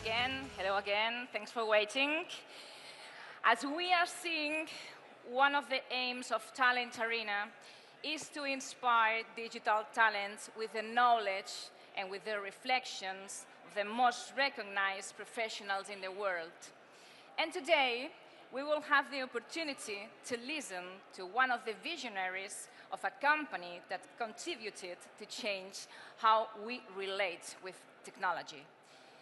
again. Hello again. Thanks for waiting. As we are seeing, one of the aims of Talent Arena is to inspire digital talents with the knowledge and with the reflections of the most recognized professionals in the world. And today, we will have the opportunity to listen to one of the visionaries of a company that contributed to change how we relate with technology.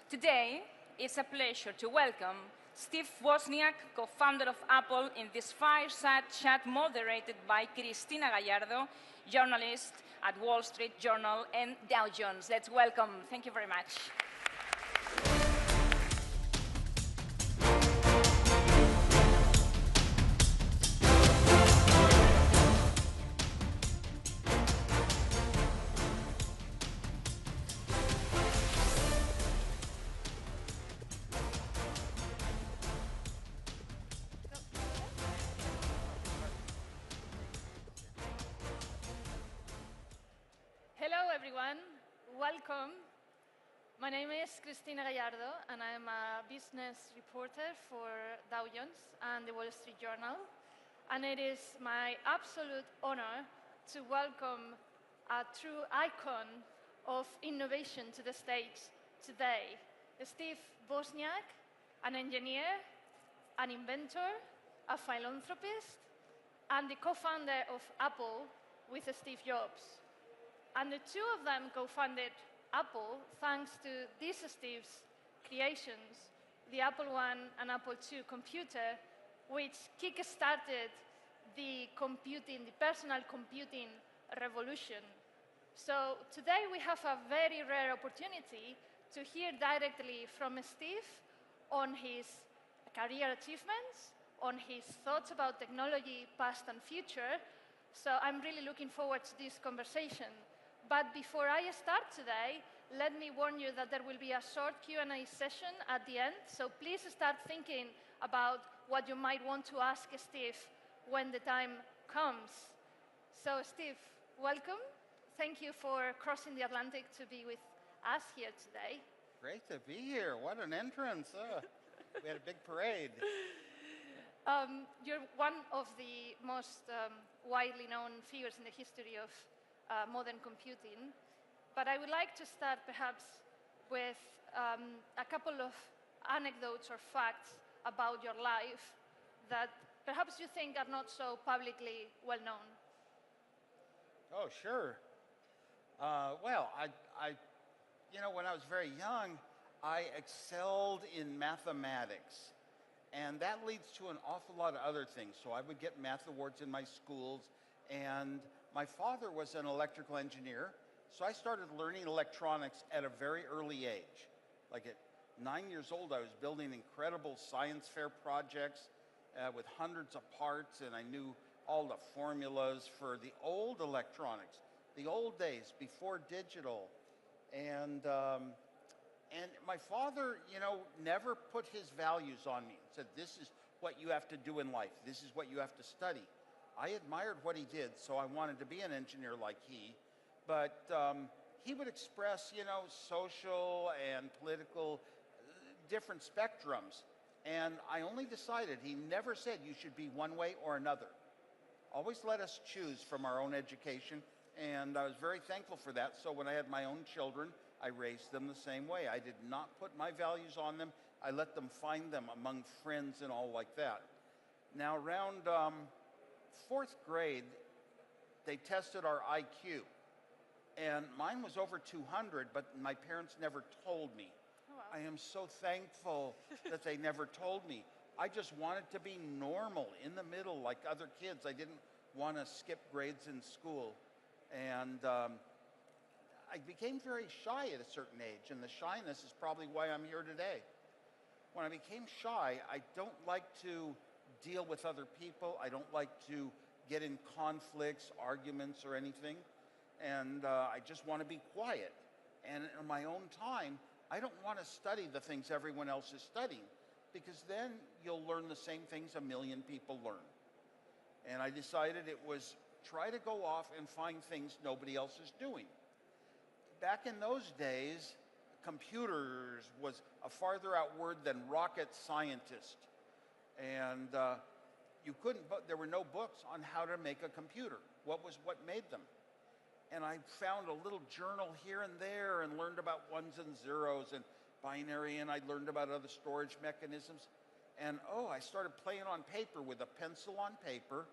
Today, it's a pleasure to welcome Steve Wozniak, co-founder of Apple, in this fireside chat moderated by Cristina Gallardo, journalist at Wall Street Journal and Dow Jones. Let's welcome. Thank you very much. Hello, everyone. Welcome. My name is Cristina Gallardo, and I'm a business reporter for Dow Jones and the Wall Street Journal. And it is my absolute honor to welcome a true icon of innovation to the stage today, Steve Wozniak, an engineer, an inventor, a philanthropist, and the co-founder of Apple with Steve Jobs. And the two of them co-founded Apple thanks to these Steve's creations, the Apple I and Apple II computer, which kick-started the personal computing revolution. So today we have a very rare opportunity to hear directly from Steve on his career achievements, on his thoughts about technology, past and future. So I'm really looking forward to this conversation. But before I start today, let me warn you that there will be a short Q&A session at the end. So please start thinking about what you might want to ask Steve when the time comes. So Steve, welcome. Thank you for crossing the Atlantic to be with us here today. Great to be here. What an entrance. We had a big parade. You're one of the most widely known figures in the history of modern computing. But I would like to start perhaps with a couple of anecdotes or facts about your life that perhaps you think are not so publicly well known. Oh, sure. Well, when I was very young, I excelled in mathematics. And that leads to an awful lot of other things. So I would get math awards in my schools. And my father was an electrical engineer. So I started learning electronics at a very early age. Like at 9 years old, I was building incredible science fair projects with hundreds of parts. And I knew all the formulas for the old electronics, the old days before digital. And my father, never put his values on me. Said, this is what you have to do in life. This is what you have to study. I admired what he did, so I wanted to be an engineer like he. But he would express, social and political different spectrums. And I only decided, he never said you should be one way or another. Always let us choose from our own education. And I was very thankful for that. So when I had my own children, I raised them the same way. I did not put my values on them. I let them find them among friends and all like that. Now, around fourth grade, they tested our IQ. And mine was over 200, but my parents never told me. Oh, wow. I am so thankful that they never told me. I just wanted to be normal, in the middle, like other kids. I didn't want to skip grades in school. And I became very shy at a certain age, and the shyness is probably why I'm here today. When I became shy, I don't like to deal with other people. I don't like to get in conflicts, arguments, or anything. And I just want to be quiet. And in my own time, I don't want to study the things everyone else is studying, because then you'll learn the same things a million people learn. And I decided it was try to go off and find things nobody else is doing. Back in those days, computers was a farther out word than rocket scientist. And there were no books on how to make a computer. What made them? And I found a little journal here and there and learned about ones and zeros and binary, and I learned about other storage mechanisms. And I started playing on paper with a pencil on paper,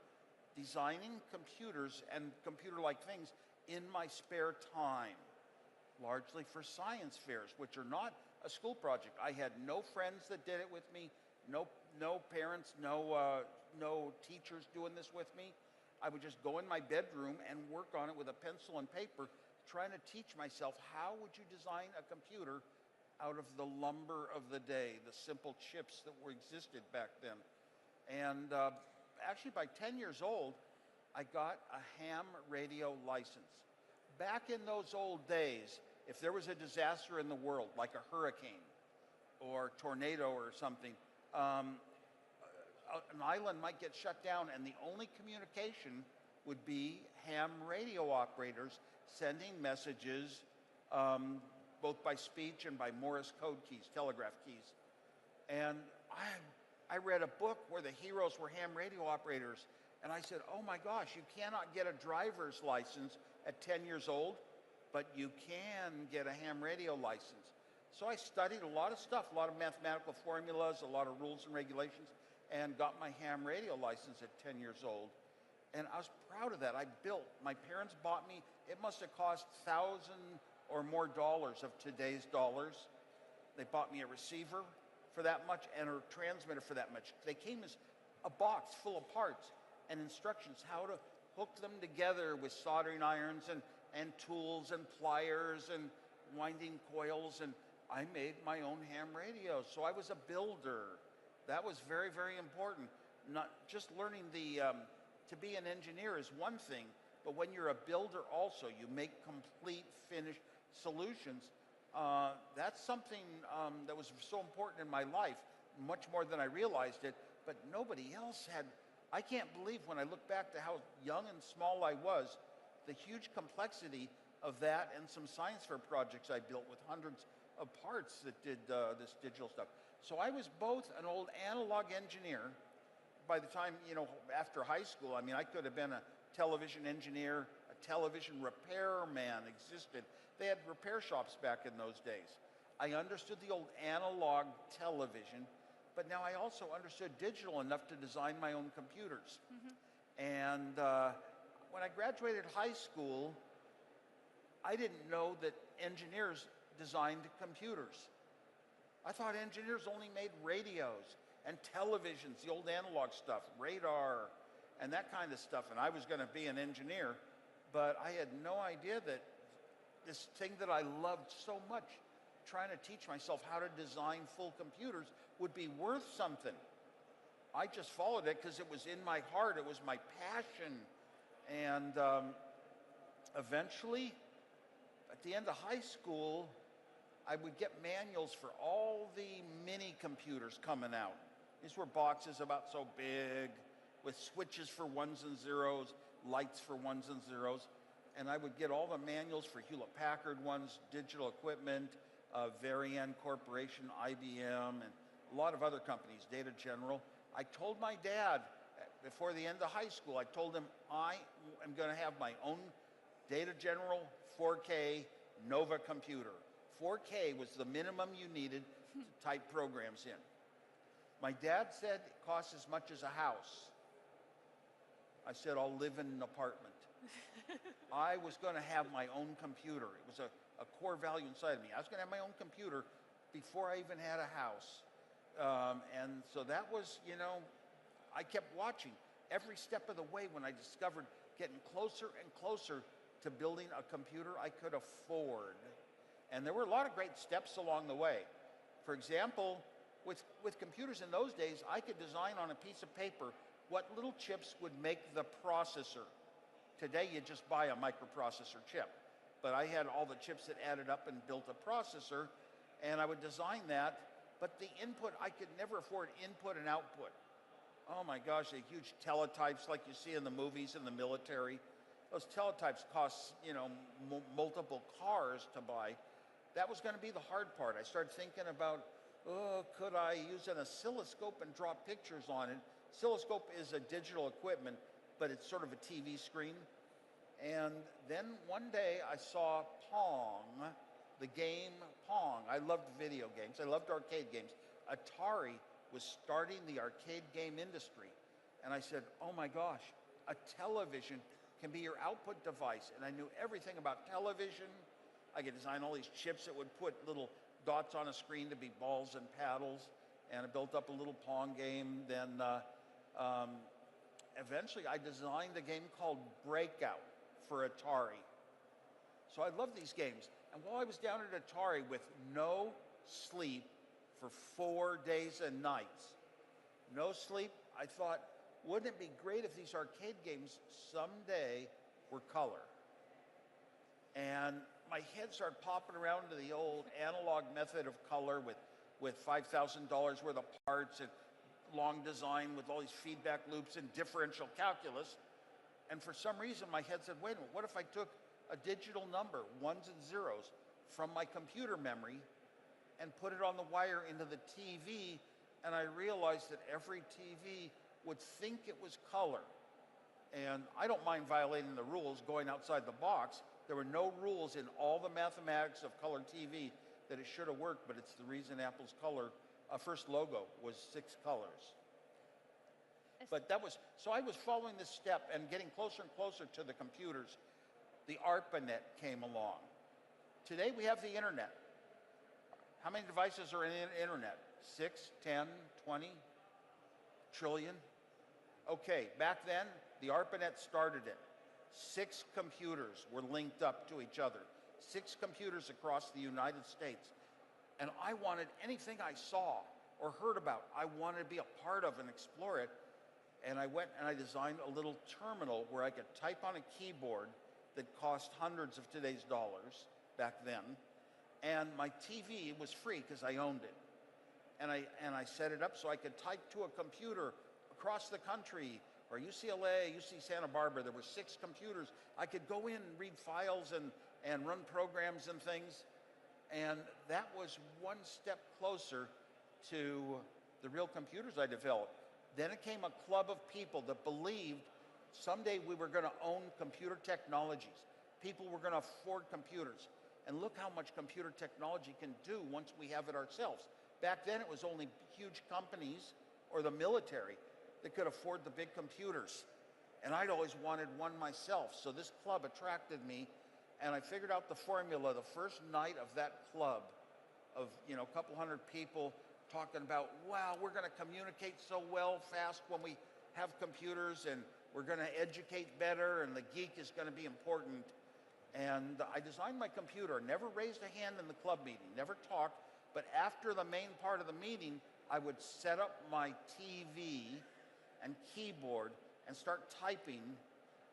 designing computers and computer-like things in my spare time, largely for science fairs, which are not a school project. I had no friends that did it with me, no parents, no teachers doing this with me. I would just go in my bedroom and work on it with a pencil and paper, trying to teach myself, how would you design a computer out of the lumber of the day, the simple chips that existed back then. And actually by 10 years old, I got a ham radio license. Back in those old days, if there was a disaster in the world, like a hurricane or tornado or something, an island might get shut down, and the only communication would be ham radio operators sending messages both by speech and by Morse code keys, telegraph keys. And I read a book where the heroes were ham radio operators, and I said, oh my gosh, you cannot get a driver's license at 10 years old, but you can get a ham radio license. So I studied a lot of stuff, a lot of mathematical formulas, a lot of rules and regulations, and got my ham radio license at 10 years old. And I was proud of that. My parents bought me, it must have cost $1,000 or more of today's dollars. They bought me a receiver for that much and a transmitter for that much. They came as a box full of parts and instructions how to hook them together with soldering irons and tools and pliers and winding coils, and I made my own ham radio. So I was a builder. That was very, very important. Not just learning to be an engineer is one thing, but when you're a builder also, you make complete finished solutions. That's something that was so important in my life, much more than I realized it, but nobody else had. I can't believe when I look back to how young and small I was, the huge complexity of that and some science fair projects I built with hundreds of parts that did this digital stuff. So I was both an old analog engineer. By the time, after high school, I mean, I could have been a television engineer, a television repairman existed. They had repair shops back in those days. I understood the old analog television, but now I also understood digital enough to design my own computers. And when I graduated high school, I didn't know that engineers designed computers. I thought engineers only made radios and televisions, the old analog stuff, radar, and that kind of stuff. And I was going to be an engineer, but I had no idea that this thing that I loved so much, trying to teach myself how to design full computers, would be worth something. I just followed it because it was in my heart. It was my passion. And eventually, at the end of high school, I would get manuals for all the mini computers coming out. These were boxes about so big with switches for ones and zeros, lights for ones and zeros. And I would get all the manuals for Hewlett-Packard ones, Digital Equipment, Varian Corporation, IBM, and a lot of other companies, Data General. I told my dad before the end of high school, I told him I am going to have my own Data General 4K Nova computer. 4K was the minimum you needed to type programs in. My dad said it costs as much as a house. I said, I'll live in an apartment. I was going to have my own computer. It was a core value inside of me. I was going to have my own computer before I even had a house. And so that was, I kept watching every step of the way when I discovered getting closer and closer to building a computer I could afford. And there were a lot of great steps along the way. For example, with computers in those days, I could design on a piece of paper what little chips would make the processor. Today, you just buy a microprocessor chip. But I had all the chips that added up and built a processor, and I would design that. But the input, I could never afford input and output. Oh my gosh, the huge teletypes like you see in the movies in the military. Those teletypes cost, multiple cars to buy. that was going to be the hard part. I started thinking about, oh, could I use an oscilloscope and draw pictures on it? Oscilloscope is a digital equipment, but it's sort of a TV screen. And then one day I saw Pong, the game Pong. I loved video games. I loved arcade games. Atari was starting the arcade game industry. And I said, oh my gosh, a television can be your output device. And I knew everything about television. I could design all these chips that would put little dots on a screen to be balls and paddles. And I built up a little Pong game. Then eventually I designed a game called Breakout for Atari. So I love these games. And while I was down at Atari with no sleep for 4 days and nights, no sleep, I thought, wouldn't it be great if these arcade games someday were color? And my head started popping around to the old analog method of color with $5,000 worth of parts and long design with all these feedback loops and differential calculus. And for some reason, my head said, wait a minute, what if I took a digital number, ones and zeros, from my computer memory and put it on the wire into the TV? And I realized that every TV would think it was color. And I don't mind violating the rules, going outside the box. There were no rules in all the mathematics of color TV that it should have worked, but it's the reason Apple's color first logo was 6 colors. But that was, so I was following this step and getting closer and closer to the computers. The ARPANET came along. Today we have the internet. How many devices are in the internet? 6, 10, 20, trillion? Okay, back then, the ARPANET started it. 6 computers were linked up to each other. 6 computers across the United States. And I wanted anything I saw or heard about, I wanted to be a part of and explore it. And I went and I designed a little terminal where I could type on a keyboard that cost hundreds of today's dollars back then. And my TV was free because I owned it. And I set it up so I could type to a computer across the country, or UCLA, UC Santa Barbara. There were 6 computers. I could go in and read files and run programs and things. And that was one step closer to the real computers I developed. Then it came a club of people that believed someday we were going to own computer technologies. People were going to afford computers. And look how much computer technology can do once we have it ourselves. Back then, it was only huge companies or the military that could afford the big computers. And I'd always wanted one myself. So this club attracted me, and I figured out the formula the first night of that club of, you know, a couple hundred people talking about, wow, we're going to communicate so well fast when we have computers, and we're going to educate better, and the geek is going to be important. And I designed my computer, never raised a hand in the club meeting, never talked, but after the main part of the meeting, I would set up my TV and keyboard and start typing,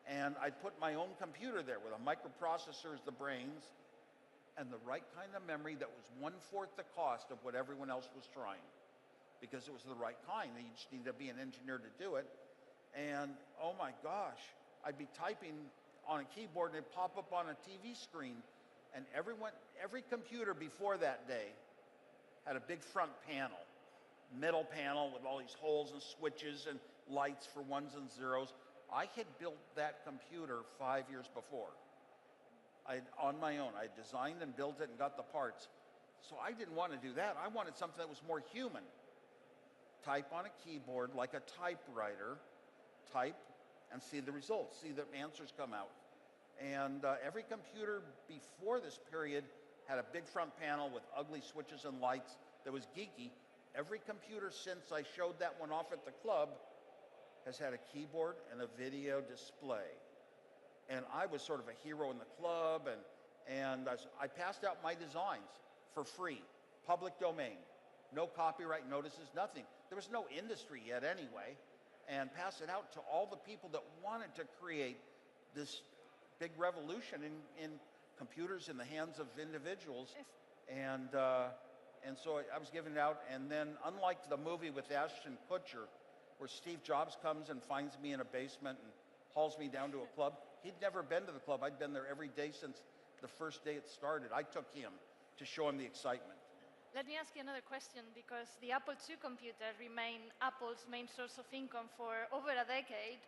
and I'd put my own computer there with a microprocessor as the brains and the right kind of memory that was 1/4 the cost of what everyone else was trying, because it was the right kind. You just needed to be an engineer to do it. And oh my gosh, I'd be typing on a keyboard and it'd pop up on a TV screen. And every computer before that day had a big front panel, middle panel with all these holes and switches and lights for ones and zeros. I had built that computer 5 years before. On my own. I designed and built it and got the parts. So I didn't want to do that. I wanted something that was more human. Type on a keyboard like a typewriter, type and see the results, see the answers come out. And every computer before this period had a big front panel with ugly switches and lights that was geeky. Every computer since I showed that one off at the club has had a keyboard and a video display. And I was sort of a hero in the club, and I passed out my designs for free, public domain, no copyright notices, nothing. There was no industry yet anyway, and pass it out to all the people that wanted to create this big revolution in computers in the hands of individuals. And so I was giving it out, and then unlike the movie with Ashton Kutcher, where Steve Jobs comes and finds me in a basement and hauls me down to a club, he'd never been to the club. I'd been there every day since the first day it started. I took him to show them the excitement. Let me ask you another question, because the Apple II computer remained Apple's main source of income for over a decade.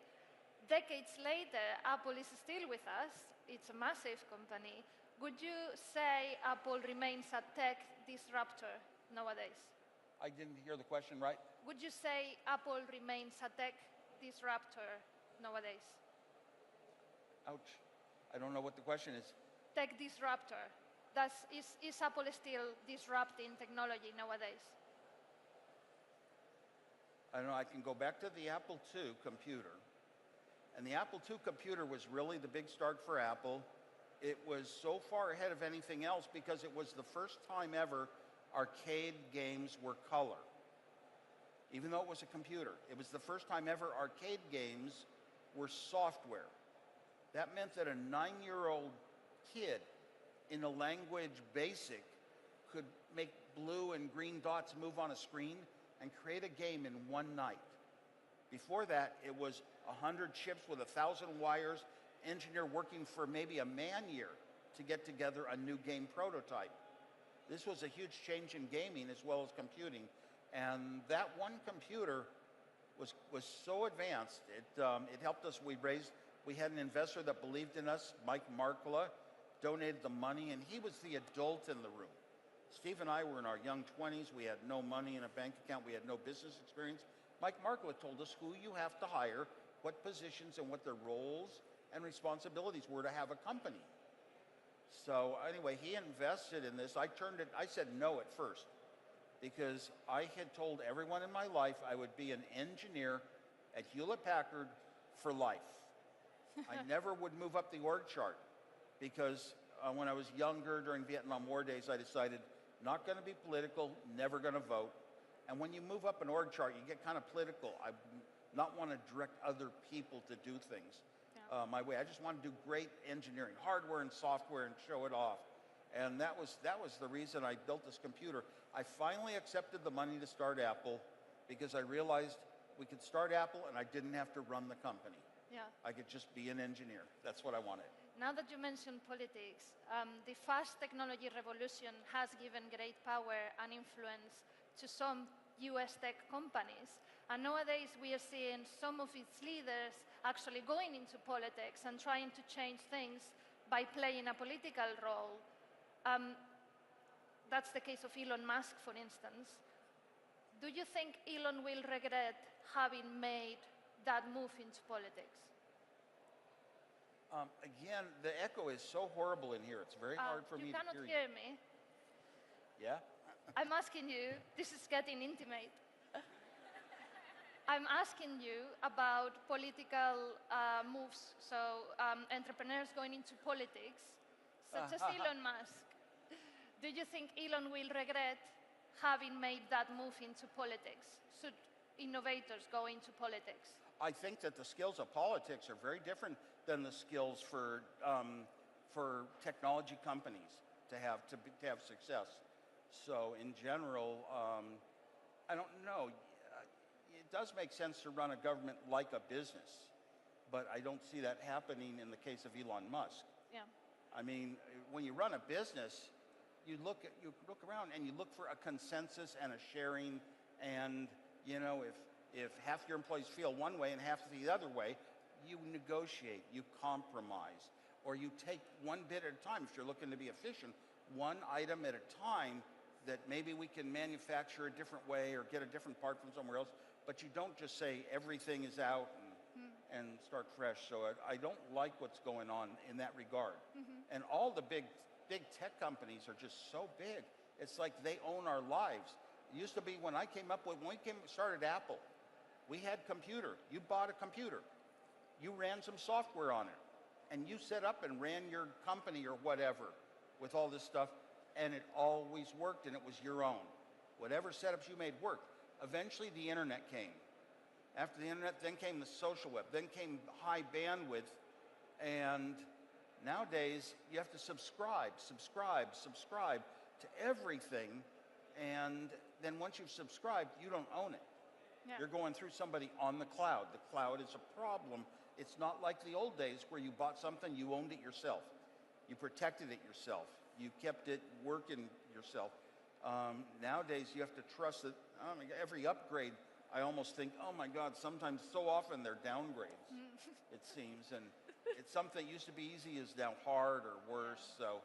Decades later, Apple is still with us. It's a massive company. Would you say Apple remains a tech disruptor nowadays? I didn't hear the question right. Would you say Apple remains a tech disruptor nowadays? Ouch. I don't know what the question is. Tech disruptor. Is Apple still disrupting technology nowadays? I don't know, I can go back to the Apple II computer. And the Apple II computer was really the big start for Apple. It was so far ahead of anything else because it was the first time ever arcade games were color. Even though it was a computer, it was the first time ever arcade games were software. That meant that a 9-year-old kid in the language BASIC could make blue and green dots move on a screen and create a game in one night. Before that, it was 100 chips with 1,000 wires, engineer working for maybe a man-year to get together a new game prototype. This was a huge change in gaming as well as computing. And that one computer was so advanced, it helped us. We had an investor that believed in us, Mike Markula, donated the money, and he was the adult in the room. Steve and I were in our young 20s. We had no money in a bank account. We had no business experience. Mike Markula told us who you have to hire, what positions and what their roles and responsibilities were to have a company. So anyway, he invested in this. I said no at first because I had told everyone in my life I would be an engineer at Hewlett-Packard for life. I never would move up the org chart because when I was younger during Vietnam War days, I decided not going to be political, never going to vote. And when you move up an org chart, you get kind of political. I not want to direct other people to do things my way. I just want to do great engineering, hardware and software, and show it off. And that was the reason I built this computer. I finally accepted the money to start Apple because I realized we could start Apple and I didn't have to run the company. Yeah. I could just be an engineer. That's what I wanted. Now that you mentioned politics, the fast technology revolution has given great power and influence to some US tech companies. And nowadays we are seeing some of its leaders actually going into politics and trying to change things by playing a political role. That's the case of Elon Musk, for instance. Do you think Elon will regret having made that move into politics? Again, the echo is so horrible in here. It's very hard for me to hear you. You cannot hear me. Yeah? I'm asking you, this is getting intimate. I'm asking you about political moves, so entrepreneurs going into politics, such as Elon Musk. Do you think Elon will regret having made that move into politics? Should innovators go into politics? I think that the skills of politics are very different than the skills for technology companies to have success. So in general, I don't know. It does make sense to run a government like a business, but I don't see that happening in the case of Elon Musk. Yeah. I mean, when you run a business, you look around and you look for a consensus and a sharing, and you know, if half your employees feel one way and half the other way, you negotiate, you compromise, or you take one bit at a time. If you're looking to be efficient, one item at a time that maybe we can manufacture a different way or get a different part from somewhere else, but you don't just say everything is out and start fresh. So I don't like what's going on in that regard. And all the big tech companies are just so big. It's like they own our lives. It used to be when we started Apple, we had computer. You bought a computer. You ran some software on it. And you set up and ran your company or whatever with all this stuff. And it always worked, and it was your own. Whatever setups you made worked. Eventually, the internet came. After the internet, then came the social web. Then came high bandwidth. And nowadays, you have to subscribe to everything. And then once you've subscribed, you don't own it. Yeah. You're going through somebody on the cloud. The cloud is a problem. It's not like the old days where you bought something, you owned it yourself. You protected it yourself. You kept it working yourself. Nowadays, you have to trust that every upgrade, I almost think, oh my God, sometimes so often they're downgrades, it seems. And it's something that used to be easy is now hard or worse. So,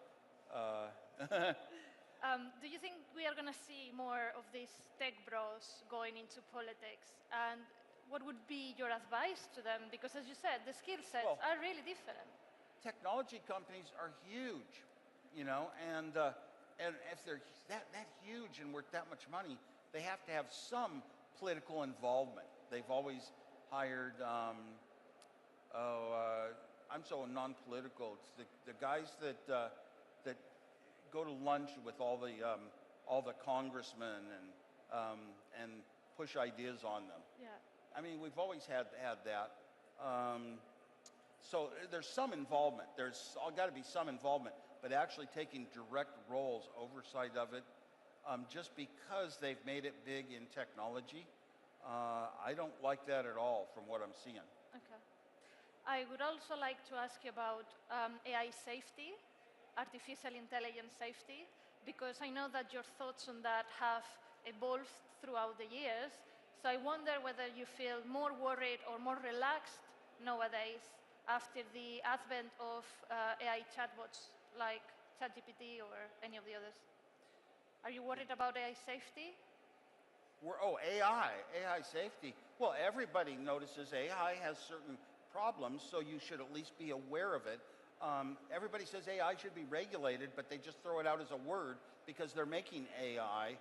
do you think we are going to see more of these tech bros going into politics? And what would be your advice to them? Because as you said, the skill sets are really different. Technology companies are huge, and if they're that huge and worth that much money, they have to have some political involvement. They've always hired, I'm so non-political. It's the guys that go to lunch with all the congressmen and push ideas on them. Yeah. I mean, we've always had that. So there's some involvement. There's got to be some involvement, but actually taking direct roles, oversight of it, just because they've made it big in technology, I don't like that at all from what I'm seeing. Okay. I would also like to ask you about AI safety, artificial intelligence safety, because I know that your thoughts on that have evolved throughout the years. So I wonder whether you feel more worried or more relaxed nowadays after the advent of AI chatbots like ChatGPT or any of the others. Are you worried about AI safety? AI safety. Well, everybody notices AI has certain problems, so you should at least be aware of it. Everybody says AI should be regulated, but they just throw it out as a word because they're making AI.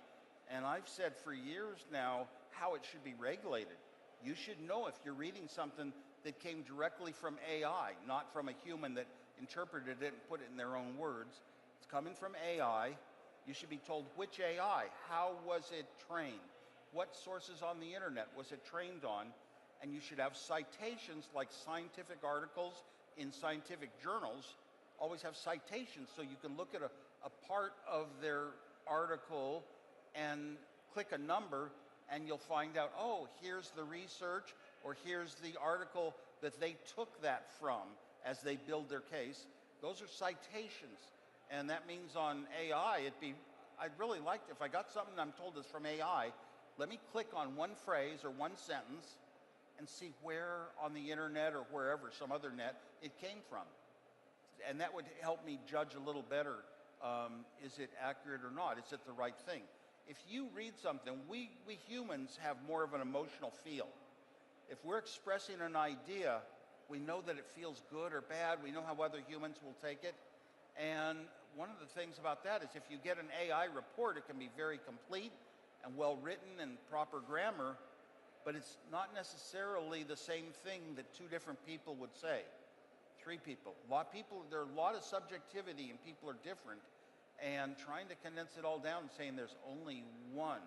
And I've said for years now how it should be regulated. You should know if you're reading something that came directly from AI, not from a human that interpreted it and put it in their own words. It's coming from AI. You should be told which AI, how was it trained, what sources on the internet was it trained on, and you should have citations like scientific articles in scientific journals, always have citations so you can look at a part of their article and click a number and you'll find out, oh, here's the research or here's the article that they took that from as they build their case. Those are citations. And that means on AI, I'd really like, if I got something I'm told is from AI, let me click on one phrase or one sentence and see where on the internet or wherever, some other net, it came from. And that would help me judge a little better, is it accurate or not? Is it the right thing? If you read something, we humans have more of an emotional feel. If we're expressing an idea, we know that it feels good or bad. We know how other humans will take it. And one of the things about that is if you get an AI report, it can be very complete and well written and proper grammar, but it's not necessarily the same thing that two different people would say. Three people. There are a lot of subjectivity and people are different, and trying to condense it all down and saying there's only one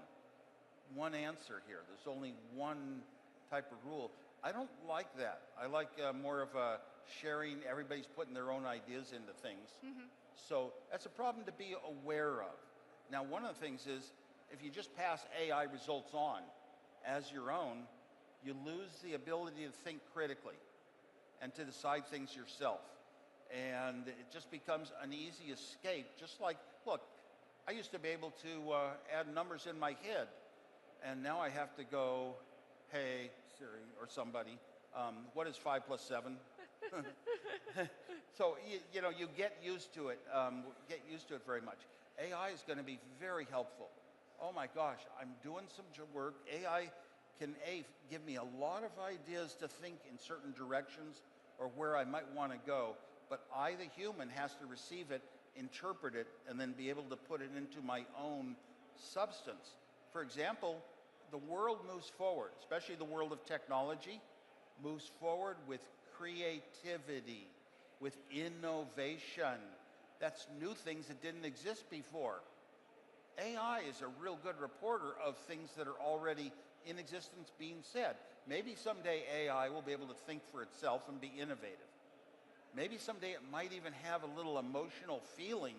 answer here. There's only one type of rule. I don't like that. I like more of a sharing, everybody's putting their own ideas into things. Mm-hmm. So that's a problem to be aware of. Now, one of the things is if you just pass AI results on as your own, you lose the ability to think critically and to decide things yourself. And it just becomes an easy escape. Just like, look, I used to be able to add numbers in my head, and now I have to go, hey, Siri, or somebody, what is 5 plus 7? So, you get used to it, very much. AI is going to be very helpful. Oh my gosh, I'm doing some work. AI can give me a lot of ideas to think in certain directions or where I might want to go, but I, the human, has to receive it, interpret it, and then be able to put it into my own substance. For example, the world moves forward, especially the world of technology, moves forward with creativity, with innovation. That's new things that didn't exist before. AI is a real good reporter of things that are already in existence being said. Maybe someday AI will be able to think for itself and be innovative. Maybe someday it might even have a little emotional feeling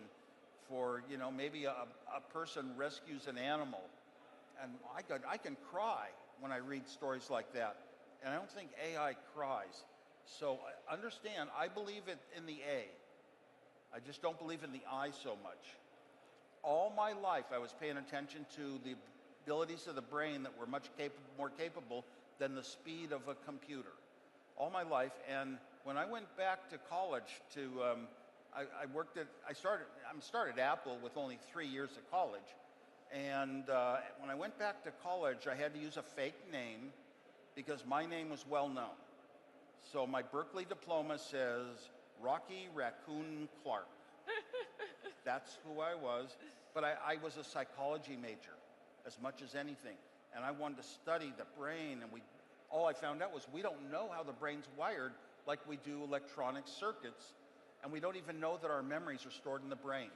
for, maybe a person rescues an animal. And I can cry when I read stories like that. And I don't think AI cries. So understand, I believe in the A. I just don't believe in the eye so much. All my life, I was paying attention to the abilities of the brain that were much more capable than the speed of a computer. All my life, and when I went back to college I started Apple with only 3 years of college. And when I went back to college, I had to use a fake name because my name was well known. So my Berkeley diploma says Rocky Raccoon Clark. That's who I was. But I was a psychology major as much as anything. And I wanted to study the brain. And all I found out was we don't know how the brain's wired like we do electronic circuits. And we don't even know that our memories are stored in the brain.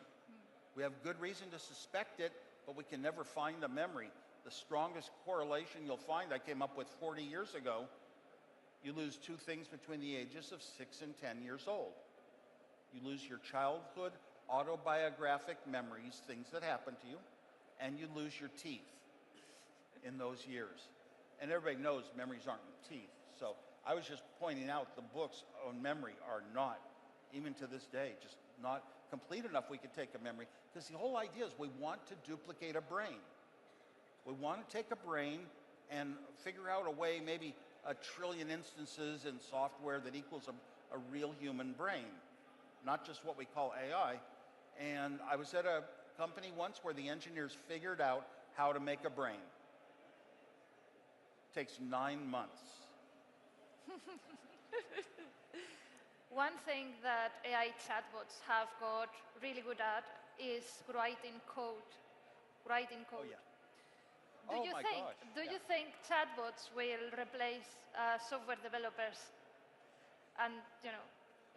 We have good reason to suspect it, but we can never find a memory. The strongest correlation you'll find I came up with 40 years ago, you lose two things between the ages of 6 and 10 years old. You lose your childhood autobiographic memories, things that happened to you, and you lose your teeth in those years. And everybody knows memories aren't teeth. So I was just pointing out the books on memory are not, even to this day, just not complete enough we could take a memory. Because the whole idea is we want to duplicate a brain. We want to take a brain and figure out a way, maybe 1 trillion instances in software that equals a real human brain, not just what we call AI. And I was at a company once where the engineers figured out how to make a brain. It takes 9 months. One thing that AI chatbots have got really good at is writing code. Oh, yeah. Do you think chatbots will replace software developers and,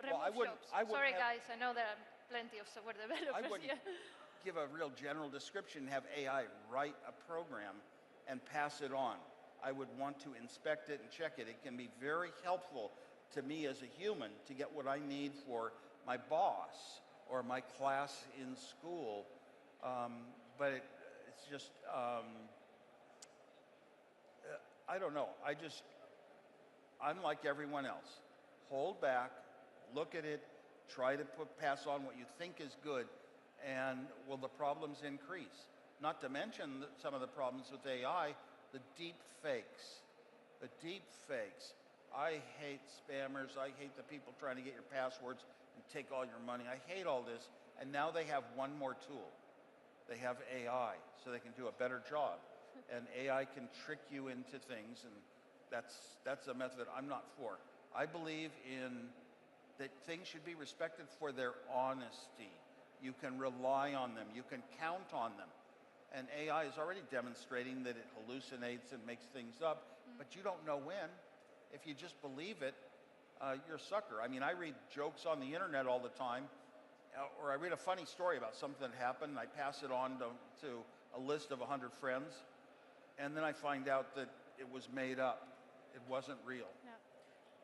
remove jobs? Sorry, guys, I know there are plenty of software developers. I wouldn't give a real general description, have AI write a program and pass it on. I would want to inspect it and check it. It can be very helpful to me as a human to get what I need for my boss or my class in school. But it's just, I don't know. I'm like everyone else. Hold back, look at it, try to pass on what you think is good, and will the problems increase? Not to mention some of the problems with AI, the deep fakes. The deep fakes. I hate spammers. I hate the people trying to get your passwords and take all your money. I hate all this. And now they have one more tool. They have AI, so they can do a better job. And AI can trick you into things, and that's a method I'm not for. I believe that things should be respected for their honesty. You can rely on them. You can count on them. And AI is already demonstrating that it hallucinates and makes things up, but you don't know when. If you just believe it, you're a sucker. I mean, I read jokes on the internet all the time, or I read a funny story about something that happened, and I pass it on to a list of 100 friends, and then I find out that it was made up. It wasn't real. Yeah.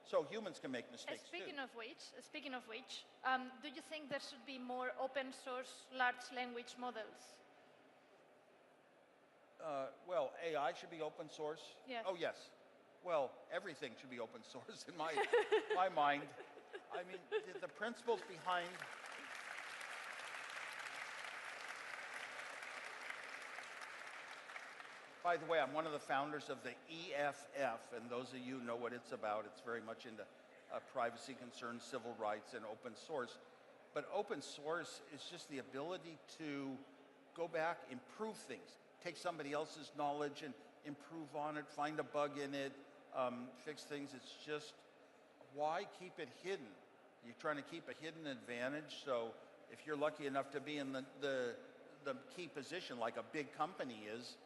So humans can make mistakes Speaking of which, do you think there should be more open source large language models? Well, AI should be open source. Yes. Oh, yes. Well, everything should be open source in my mind. I mean, the principles behind... By the way, I'm one of the founders of the EFF, and those of you know what it's about. It's very much into privacy concerns, civil rights, and open source. But open source is just the ability to go back, improve things, take somebody else's knowledge and improve on it, find a bug in it, fix things. It's just, why keep it hidden? You're trying to keep a hidden advantage, so if you're lucky enough to be in the key position like a big company is,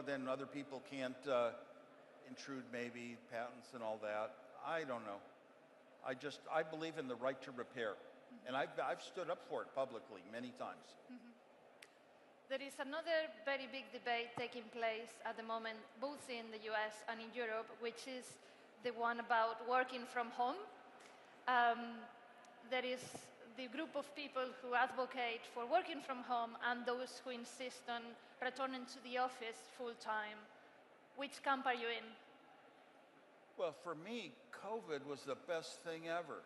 then other people can't intrude maybe, patents and all that. I don't know. I believe in the right to repair. And I've stood up for it publicly many times. There is another very big debate taking place at the moment, both in the US and in Europe, which is the one about working from home. There is the group of people who advocate for working from home and those who insist on returning to the office full-time. Which camp are you in? Well, for me, COVID was the best thing ever.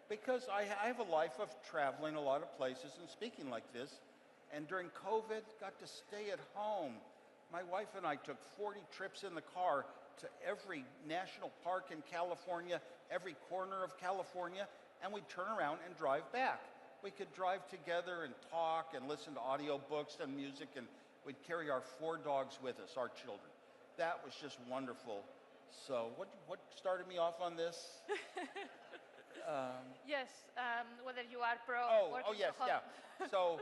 Because I have a life of traveling a lot of places and speaking like this, and during COVID, got to stay at home. My wife and I took 40 trips in the car to every national park in California, every corner of California, and we'd turn around and drive back. We could drive together and talk and listen to audiobooks and music, and we'd carry our 4 dogs with us, our children. That was just wonderful. So what started me off on this? Yes, whether you are pro working yes, from home. yeah.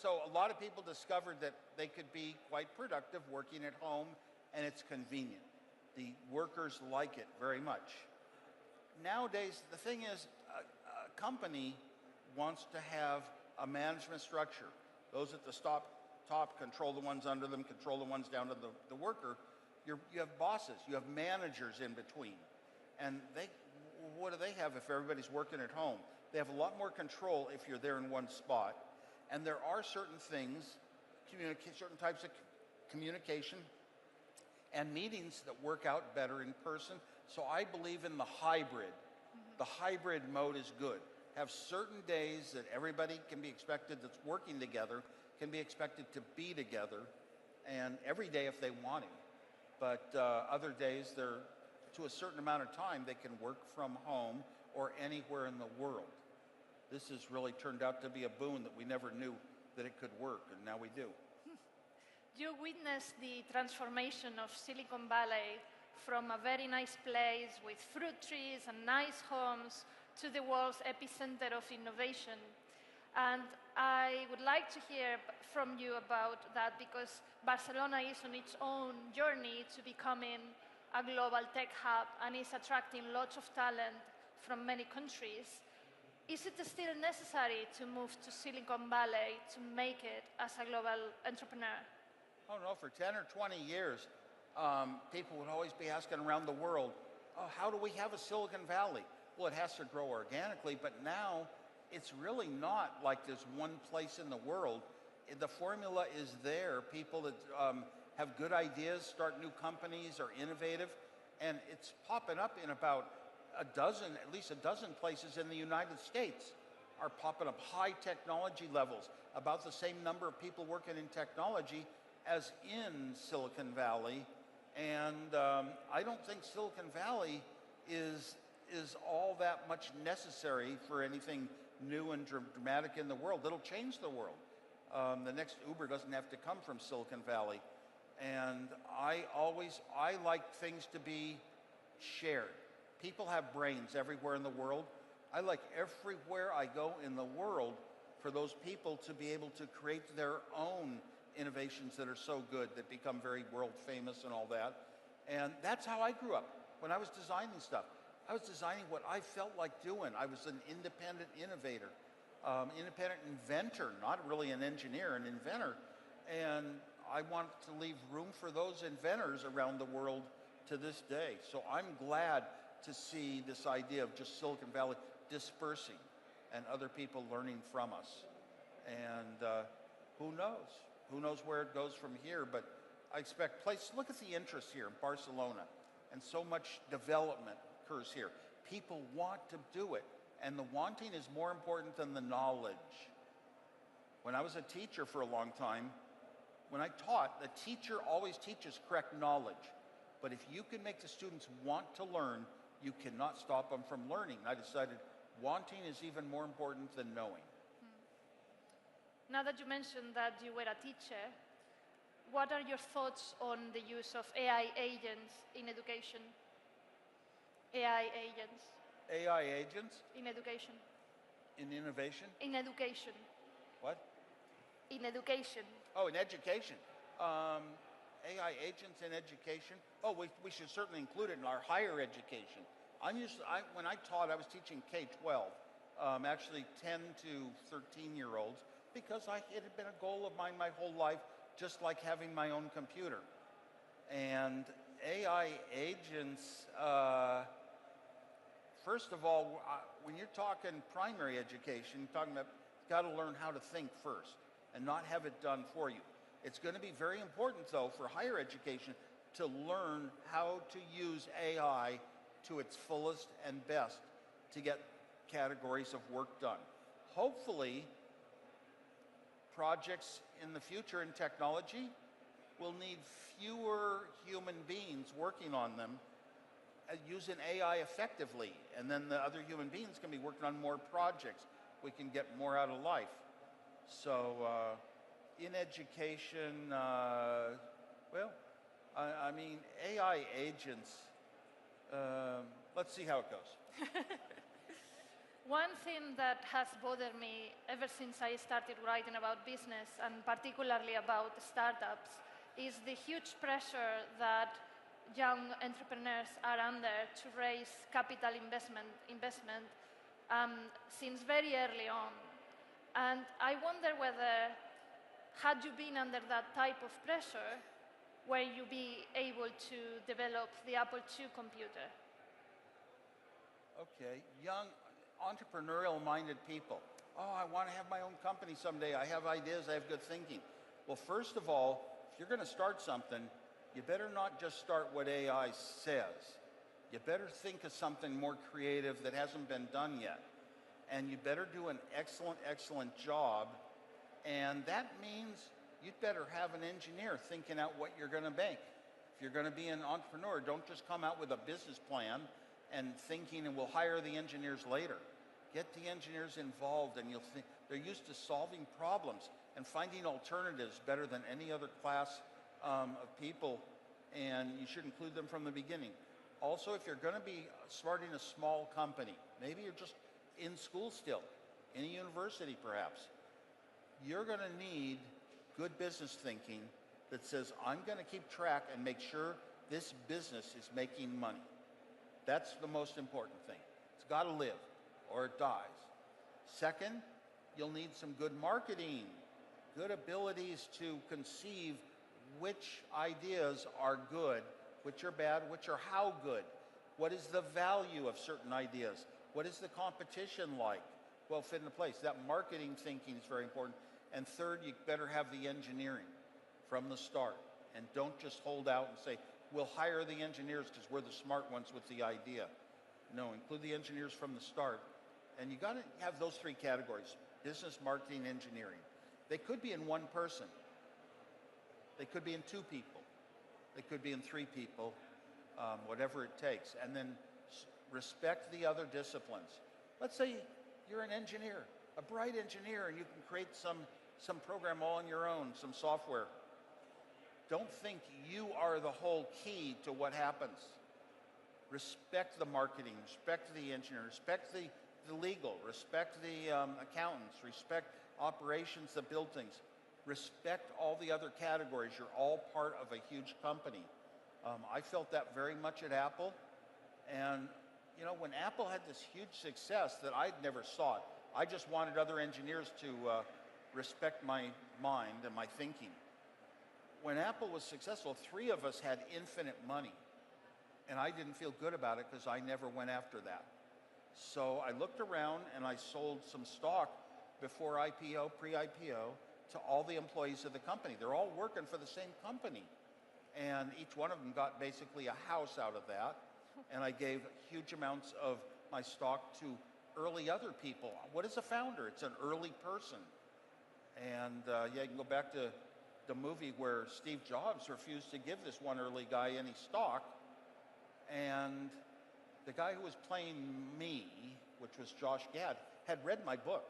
So a lot of people discovered that they could be quite productive working at home, and it's convenient. The workers like it very much. Nowadays, the thing is, a company wants to have a management structure. Those at the top control the ones under them, control the ones down to the worker. You have bosses, you have managers in between. And what do they have if everybody's working at home? They have a lot more control if you're there in one spot. And there are certain things, certain types of communication and meetings that work out better in person. So I believe in the hybrid. The hybrid mode is good. Have certain days that everybody can be expected that's working together, can be expected to be together, and every day if they want to. But other days, to a certain amount of time, they can work from home or anywhere in the world. This has really turned out to be a boon that we never knew that it could work, and now we do. You witnessed the transformation of Silicon Valley from a very nice place with fruit trees and nice homes to the world's epicenter of innovation. And I would like to hear from you about that, because Barcelona is on its own journey to becoming a global tech hub and is attracting lots of talent from many countries. Is it still necessary to move to Silicon Valley to make it as a global entrepreneur? Oh no, for 10 or 20 years, people would always be asking around the world, oh, how do we have a Silicon Valley? Well, it has to grow organically, but now it's really not like there's one place in the world. The formula is there. People that have good ideas, start new companies, are innovative, and it's popping up in about at least a dozen places in the United States are popping up. High technology levels, about the same number of people working in technology as in Silicon Valley. And I don't think Silicon Valley is all that much necessary for anything new and dramatic in the world. It'll change the world. The next Uber doesn't have to come from Silicon Valley. And I like things to be shared. People have brains everywhere in the world. I like everywhere I go in the world for those people to be able to create their own innovations that are so good, that become very world famous and all that. And that's how I grew up. When I was designing stuff, I was designing what I felt like doing. I was an independent innovator, independent inventor, not really an engineer, an inventor. And I want to leave room for those inventors around the world to this day. So I'm glad to see this idea of just Silicon Valley dispersing and other people learning from us. And who knows? Who knows where it goes from here? But I expect look at the interest here in Barcelona, and so much development occurs here. People want to do it, and the wanting is more important than the knowledge. When I was a teacher for a long time, when I taught, the teacher always teaches correct knowledge. But if you can make the students want to learn, you cannot stop them from learning. I decided wanting is even more important than knowing. Now that you mentioned that you were a teacher, what are your thoughts on the use of AI agents in education? AI agents. AI agents? In education. In innovation? In education. What? In education. Oh, in education. AI agents in education. Oh, we should certainly include it in our higher education. When I taught, I was teaching K-12, actually 10 to 13-year-olds, because it had been a goal of mine my whole life, just like having my own computer. And AI agents, first of all, when you're talking primary education, you're talking about, you've got to learn how to think first and not have it done for you. It's going to be very important, though, for higher education to learn how to use AI to its fullest and best to get categories of work done. Hopefully, projects in the future in technology will need fewer human beings working on them, using AI effectively, and then the other human beings can be working on more projects. We can get more out of life. So in education, well, I mean, AI agents, let's see how it goes. One thing that has bothered me ever since I started writing about business, and particularly about startups, is the huge pressure that young entrepreneurs are under to raise capital investment since very early on. And I wonder whether, had you been under that type of pressure, were you be able to develop the Apple II computer? Okay, young entrepreneurial-minded people. Oh, I want to have my own company someday. I have ideas, I have good thinking. Well, first of all, if you're going to start something, you better not just start what AI says. You better think of something more creative that hasn't been done yet. And you better do an excellent, excellent job. And that means you'd better have an engineer thinking out what you're going to make. If you're going to be an entrepreneur, don't just come out with a business plan and thinking, and we'll hire the engineers later. Get the engineers involved, and you'll think they're used to solving problems and finding alternatives better than any other class of people, and you should include them from the beginning. Also, if you're going to be starting a small company, maybe you're just in school still, in a university perhaps, you're going to need good business thinking that says, I'm going to keep track and make sure this business is making money. That's the most important thing. It's got to live or it dies. Second, you'll need some good marketing, good abilities to conceive which ideas are good, which are bad, which are how good. What is the value of certain ideas? What is the competition like? Well, fit into place. That marketing thinking is very important. And third, you better have the engineering from the start. And don't just hold out and say, we'll hire the engineers because we're the smart ones with the idea. No, include the engineers from the start. And you got to have those three categories: business, marketing, engineering. They could be in one person. They could be in two people. They could be in three people, whatever it takes. And then respect the other disciplines. Let's say you're an engineer, a bright engineer, and you can create some program all on your own, some software. Don't think you are the whole key to what happens. Respect the marketing, respect the engineer, respect the legal, respect the accountants, respect operations that build things. Respect all the other categories. You're all part of a huge company. I felt that very much at Apple. And you know, when Apple had this huge success that I'd never sought, I just wanted other engineers to respect my mind and my thinking. When Apple was successful, three of us had infinite money. And I didn't feel good about it because I never went after that. So I looked around and I sold some stock before IPO, pre-IPO, to all the employees of the company. They're all working for the same company. And each one of them got basically a house out of that. And I gave huge amounts of my stock to early other people. What is a founder? It's an early person. And yeah, you can go back to the movie where Steve Jobs refused to give this one early guy any stock. And the guy who was playing me, which was Josh Gad, had read my book.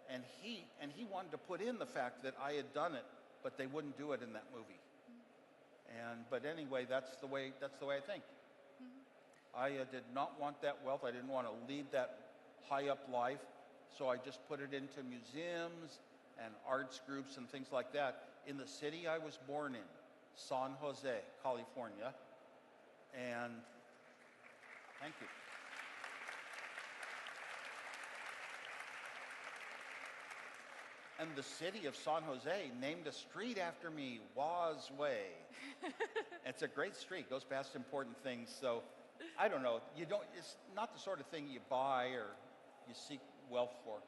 And he wanted to put in the fact that I had done it, but they wouldn't do it in that movie. But anyway, that's the way I think. I did not want that wealth. I didn't want to lead that high up life. So I just put it into museums and arts groups and things like that. In the city I was born in, San Jose, California. And thank you. And the city of San Jose named a street after me, Woz Way. It's a great street, goes past important things. So I don't know, it's not the sort of thing you buy or you seek wealth for.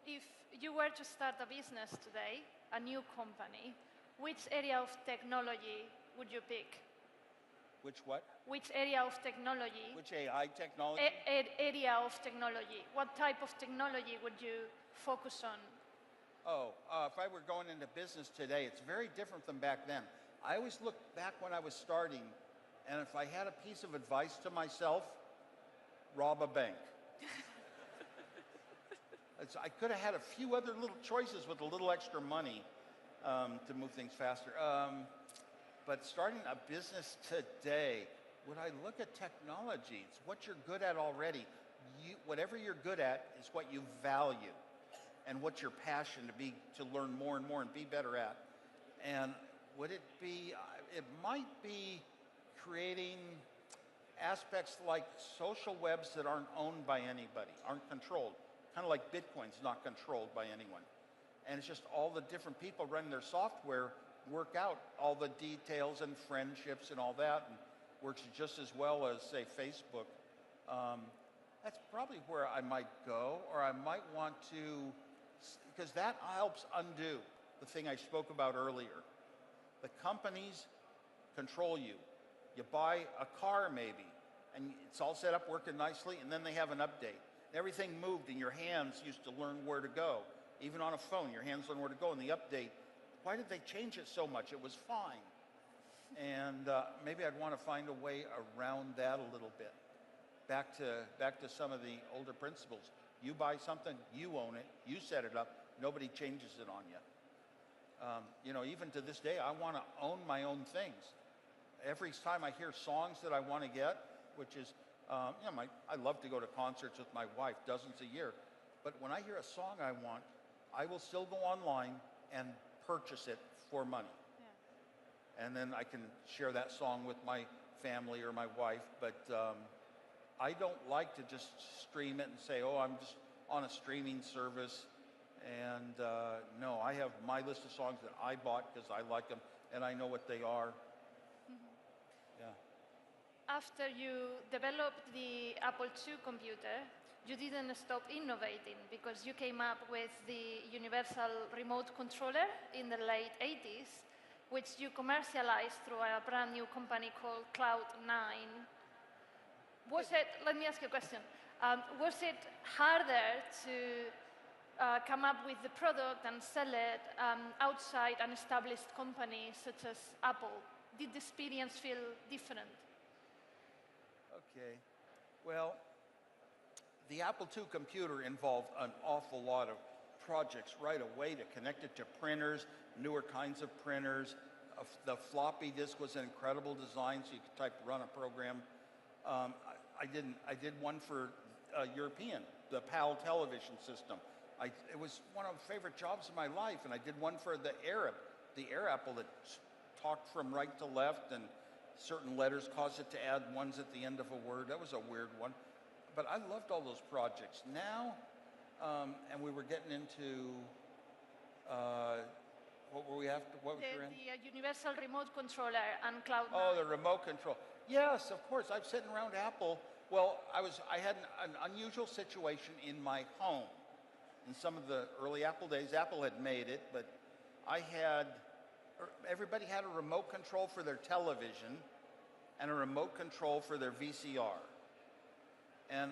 If you were to start a business today, a new company, which area of technology would you pick? Which what? Which area of technology? Which AI technology? Area of technology. What type of technology would you focus on? Oh, if I were going into business today, it's very different than back then. I always look back when I was starting, and if I had a piece of advice to myself, rob a bank. I could have had a few other little choices with a little extra money to move things faster. But starting a business today, would I look at technology? It's what you're good at already. Whatever you're good at is what you value and what's your passion to learn more and more and be better at. And would it be, it might be creating aspects like social webs that aren't owned by anybody, aren't controlled. Kind of like Bitcoin's not controlled by anyone. And it's just all the different people running their software work out all the details and friendships and all that, and works just as well as, say, Facebook. That's probably where I might go, or I might want to, because that helps undo the thing I spoke about earlier. The companies control you. You buy a car maybe, and it's all set up working nicely, and then they have an update. Everything moved, and your hands used to learn where to go. Even on a phone, your hands learn where to go. In the update, why did they change it so much? It was fine. And maybe I'd want to find a way around that a little bit. Back to some of the older principles. You buy something, you own it, you set it up, nobody changes it on you. You know, even to this day, I want to own my own things. Every time I hear songs that I want to get, which is, you know, I love to go to concerts with my wife, dozens a year. But when I hear a song I want, I will still go online and purchase it for money. Yeah. And then I can share that song with my family or my wife. But I don't like to just stream it and say, oh, I'm just on a streaming service. And no, I have my list of songs that I bought because I like them and I know what they are. Yeah. After you developed the Apple II computer, you didn't stop innovating because you came up with the universal remote controller in the late 80s, which you commercialized through a brand new company called Cloud9. Let me ask you a question. Was it harder to come up with the product and sell it outside an established company such as Apple? Did the experience feel different? Okay. Well, the Apple II computer involved an awful lot of projects right away to connect it to printers, newer kinds of printers. The floppy disk was an incredible design, so you could run a program. I did one for European, the PAL television system. It was one of the favorite jobs of my life, and I did one for the Air Apple that talked from right to left, and certain letters caused it to add ones at the end of a word. That was a weird one. But I loved all those projects. Now, and we were getting into, what were we after? What was your end? The universal remote controller and Cloud9. Oh, the remote control. Yes, of course. I'm sitting around Apple. Well, I had an unusual situation in my home. In some of the early Apple days, Apple had made it, but everybody had a remote control for their television and a remote control for their VCR. And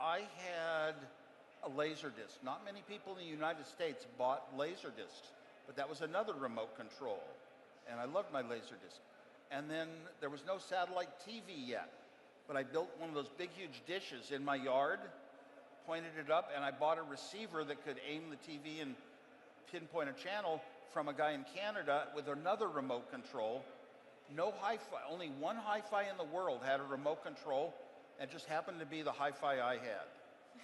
I had a Laserdisc. Not many people in the United States bought Laserdiscs, but that was another remote control. And I loved my Laserdisc. And then there was no satellite TV yet, but I built one of those big, huge dishes in my yard, pointed it up, and I bought a receiver that could aim the TV and pinpoint a channel from a guy in Canada with another remote control. No hi-fi, only one hi-fi in the world had a remote control. It just happened to be the hi-fi I had,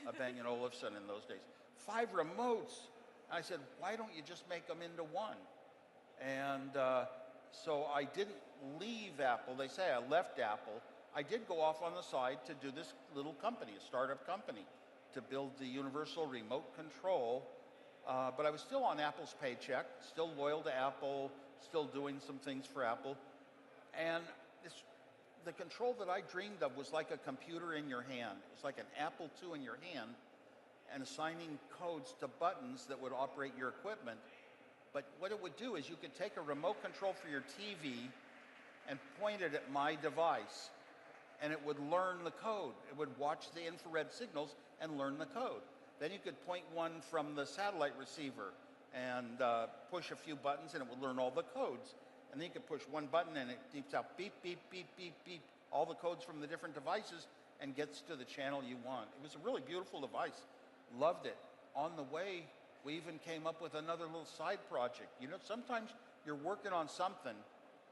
a Bang & Olufsen in those days. 5 remotes. And I said, why don't you just make them into one? And so I didn't leave Apple. They say I left Apple. I did go off on the side to do this little company, a startup company, to build the universal remote control. But I was still on Apple's paycheck, still loyal to Apple, still doing some things for Apple. And the control that I dreamed of was like a computer in your hand. It was like an Apple II in your hand and assigning codes to buttons that would operate your equipment. But what it would do is you could take a remote control for your TV and point it at my device, and it would learn the code. It would watch the infrared signals and learn the code. Then you could point one from the satellite receiver and push a few buttons, and it would learn all the codes. And then you could push one button, and it beeps out beep, beep, beep, beep, beep, all the codes from the different devices, and gets to the channel you want. It was a really beautiful device. Loved it. On the way, we even came up with another little side project. You know, sometimes you're working on something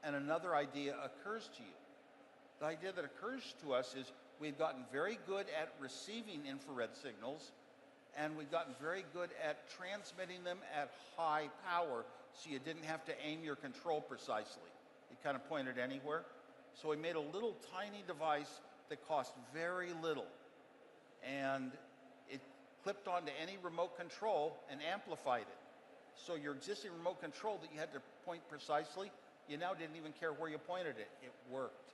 and another idea occurs to you. The idea that occurs to us is we've gotten very good at receiving infrared signals, and we've gotten very good at transmitting them at high power, so you didn't have to aim your control precisely. You kind of pointed anywhere. So we made a little tiny device that cost very little, and it clipped onto any remote control and amplified it. So your existing remote control that you had to point precisely, you now didn't even care where you pointed it. It worked.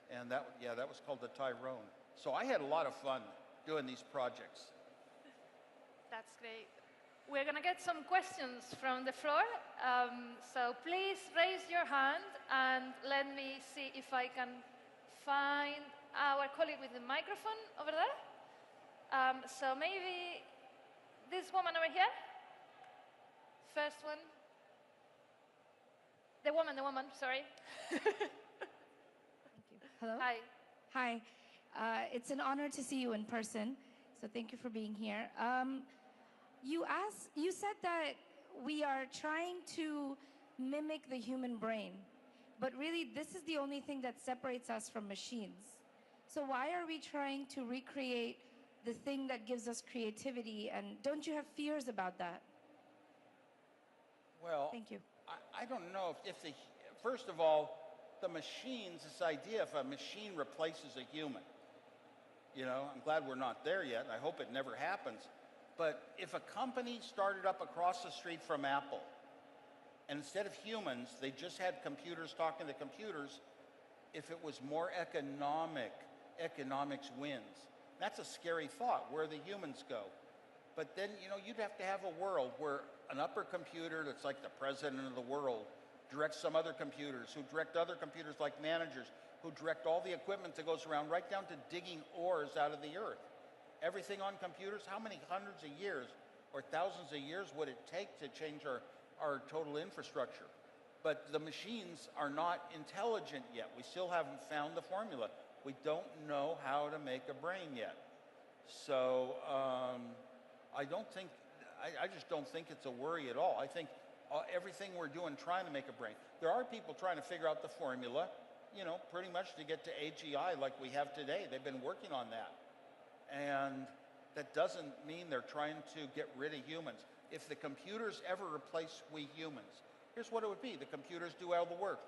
And that was called the Tyrone. So I had a lot of fun doing these projects. That's great. We're going to get some questions from the floor. So please raise your hand and let me see if I can find our colleague with the microphone over there. So maybe this woman over here. First one. The woman, sorry. Thank you. Hello? Hi. Hi. It's an honor to see you in person, so thank you for being here. You said that we are trying to mimic the human brain, but really this is the only thing that separates us from machines. So why are we trying to recreate the thing that gives us creativity, and don't you have fears about that? Well, thank you. I don't know if the, first of all, the machines, this idea if a machine replaces a human, you know, I'm glad we're not there yet, and I hope it never happens. But if a company started up across the street from Apple, and instead of humans, they just had computers talking to computers, if it was more economic, economics wins. That's a scary thought, where the humans go. But then, you know, you'd have to have a world where an upper computer that's like the president of the world directs some other computers, who direct other computers like managers, who direct all the equipment that goes around, right down to digging ores out of the earth. Everything on computers, how many hundreds of years or thousands of years would it take to change our total infrastructure? But the machines are not intelligent yet. We still haven't found the formula. We don't know how to make a brain yet. So I just don't think it's a worry at all. I think everything we're doing trying to make a brain. There are people trying to figure out the formula, you know, pretty much to get to AGI like we have today. They've been working on that. And that doesn't mean they're trying to get rid of humans. If the computers ever replace we humans, here's what it would be. The computers do all the work.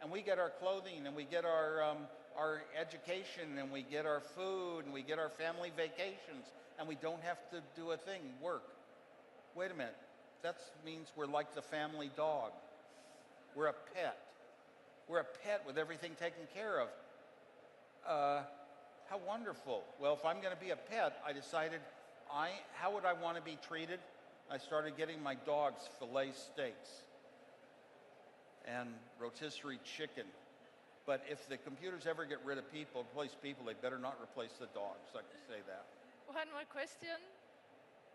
And we get our clothing, and we get our education, and we get our food, and we get our family vacations, and we don't have to do a thing, work. Wait a minute. That means we're like the family dog. We're a pet. We're a pet with everything taken care of. How wonderful. Well, if I'm going to be a pet, I decided, how would I want to be treated? I started getting my dogs filet steaks and rotisserie chicken. But if the computers ever get rid of people, replace people, they better not replace the dogs. I can say that. One more question.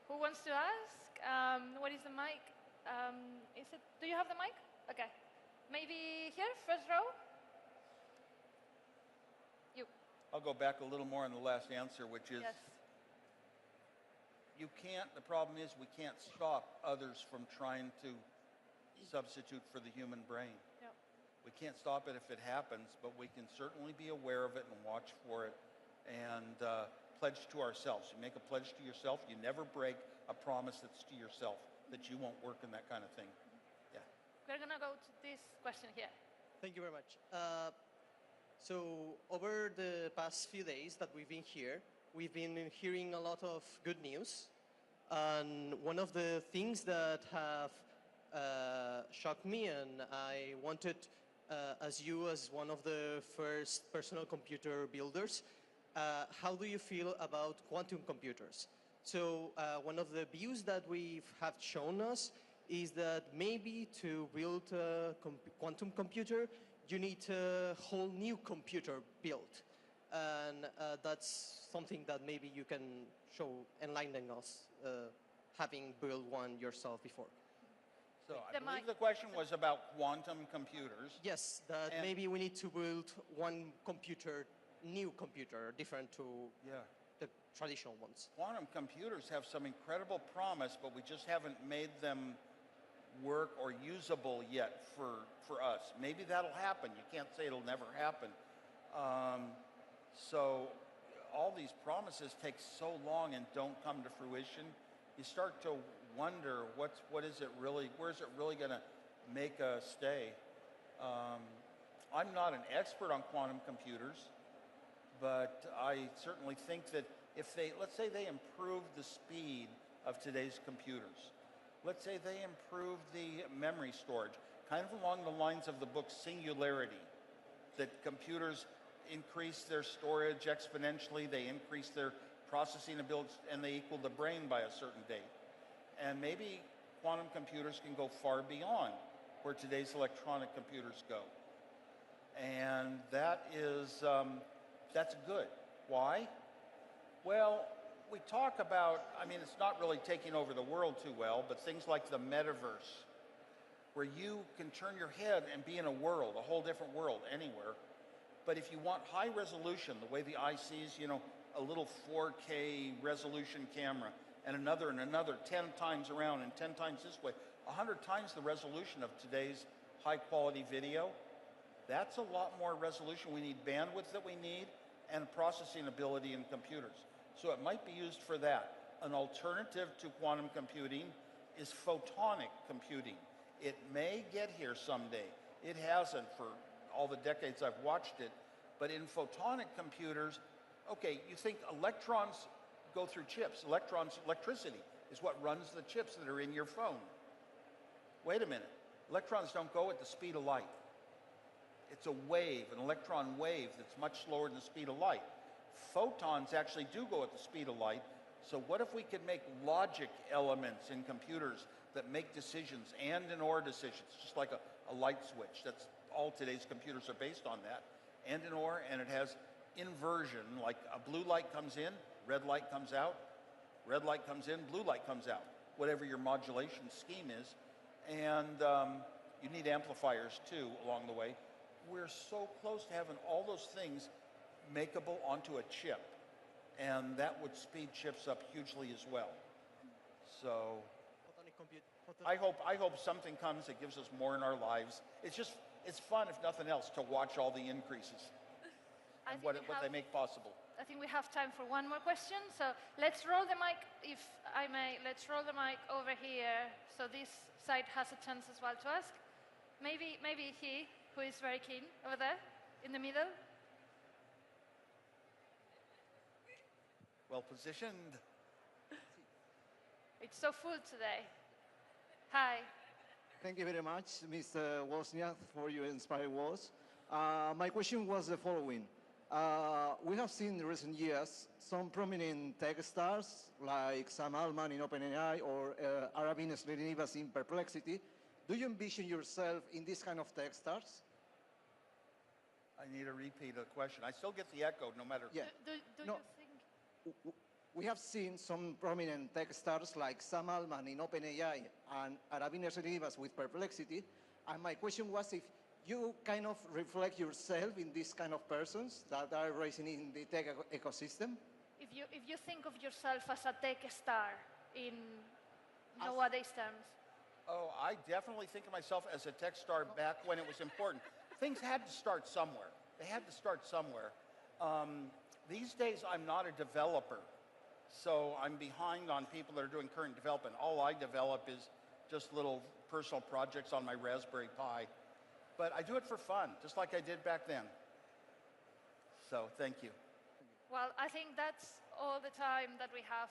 Who wants to ask? What is the mic? Do you have the mic? Okay. Maybe here, first row? You. I'll go back a little more on the last answer, which is, yes. The problem is we can't stop others from trying to substitute for the human brain. Yep. We can't stop it if it happens, but we can certainly be aware of it and watch for it and pledge to ourselves. You make a pledge to yourself, you never break a promise that's to yourself, that you won't work in that kind of thing. Yeah. We're going to go to this question here. Thank you very much. So over the past few days that we've been here, we've been hearing a lot of good news. And one of the things that have shocked me, and I wanted, as one of the first personal computer builders, how do you feel about quantum computers? So one of the views that we have shown us is that maybe to build a quantum computer, you need a whole new computer built. And that's something that maybe you can show, enlighten us, having built one yourself before. So I believe the question was about quantum computers. Yes, that maybe we need to build one computer, new computer, different to the traditional ones. Quantum computers have some incredible promise, but we just haven't made them work or usable yet for us. Maybe that'll happen. You can't say it'll never happen. So all these promises take so long and don't come to fruition. You start to wonder what is it really, where's it really going to make us stay? I'm not an expert on quantum computers, but I certainly think that if they, let's say they improve the speed of today's computers, let's say they improve the memory storage, kind of along the lines of the book Singularity, that computers increase their storage exponentially, they increase their processing ability, and they equal the brain by a certain date. And maybe quantum computers can go far beyond where today's electronic computers go. And that is, that's good. Why? Well, we talk about, I mean, it's not really taking over the world too well, but things like the metaverse, where you can turn your head and be in a world, a whole different world, anywhere. But if you want high resolution, the way the eye sees, you know, a little 4K resolution camera, and another 10 times around and 10 times this way, 100 times the resolution of today's high quality video, that's a lot more resolution. We need bandwidth that we need and processing ability in computers. So it might be used for that. An alternative to quantum computing is photonic computing. It may get here someday. It hasn't for all the decades I've watched it, but in photonic computers, okay, you think electrons go through chips. Electricity is what runs the chips that are in your phone. Wait a minute, electrons don't go at the speed of light. It's a wave, an electron wave that's much slower than the speed of light. Photons actually do go at the speed of light, so what if we could make logic elements in computers that make decisions and or decisions, just like a light switch. That's all today's computers are based on that. And or, and it has inversion, like a blue light comes in, red light comes out, red light comes in, blue light comes out, whatever your modulation scheme is. And you need amplifiers too along the way. We're so close to having all those things makeable onto a chip. And that would speed chips up hugely as well. So I hope something comes that gives us more in our lives. It's fun, if nothing else, to watch all the increases and what they make possible. I think we have time for one more question. So let's roll the mic, if I may, let's roll the mic over here so this side has a chance as well to ask. Maybe he, who is very keen, over there, in the middle. Well positioned. It's so full today. Hi. Thank you very much, Mr. Wozniak, for your inspiring words. My question was the following. We have seen in recent years some prominent tech stars like Sam Altman in OpenAI or Arabin Srinivas in Perplexity. Do you envision yourself in this kind of tech stars? I need a repeat of the question. I still get the echo no matter. Yeah. Do you think? We have seen some prominent tech stars like Sam Altman in OpenAI and Arabin Srinivas with Perplexity. And my question was if you kind of reflect yourself in these kind of persons that are rising in the tech ecosystem. If you think of yourself as a tech star in nowadays terms. Oh, I definitely think of myself as a tech star back when it was important. Things had to start somewhere. They had to start somewhere. These days, I'm not a developer. So I'm behind on people that are doing current development. All I develop is just little personal projects on my Raspberry Pi. But I do it for fun, just like I did back then. So thank you. Well, I think that's all the time that we have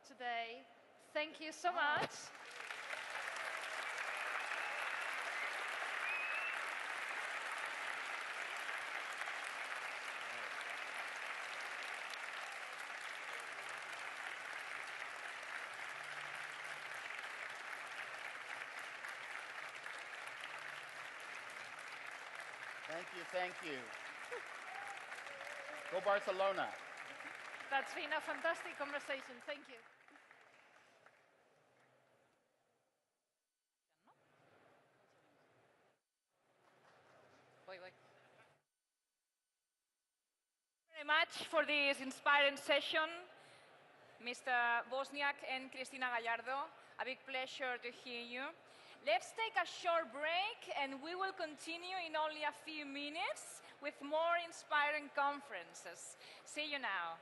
today. Thank you so much. Thank you, thank you. Go Barcelona. That's been a fantastic conversation. Thank you. Very much for this inspiring session, Mr. Wozniak and Cristina Gallardo. A big pleasure to hear you. Let's take a short break and we will continue in only a few minutes with more inspiring conferences. See you now.